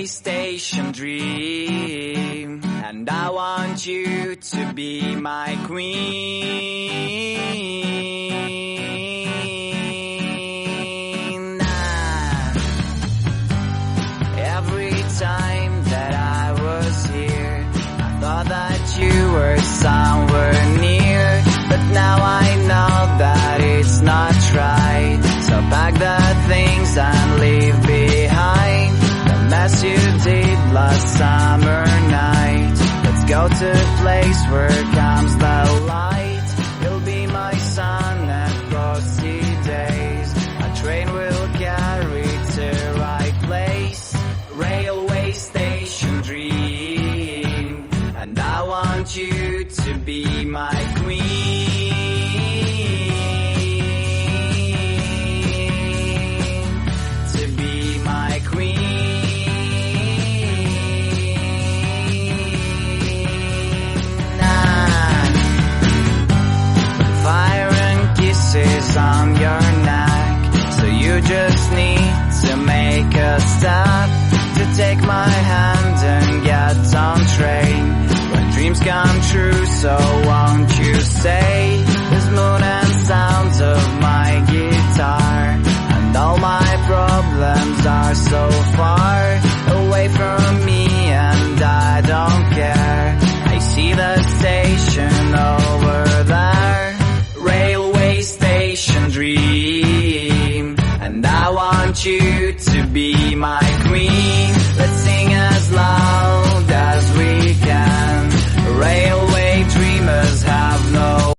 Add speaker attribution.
Speaker 1: station dream, and I want you to be my queen. Every time that I was here, I thought that you were somewhere near, but now I know that it's not right. So pack the things and leave behind the mess you did last summer night. Let's go to a place where comes the light. You'll be my sun and frosty days. A train will carry to right place. Railway station dream, and I want you to be my queen. On your neck, so you just need to make a step to take my hand and get on train. When dreams come true, so won't you say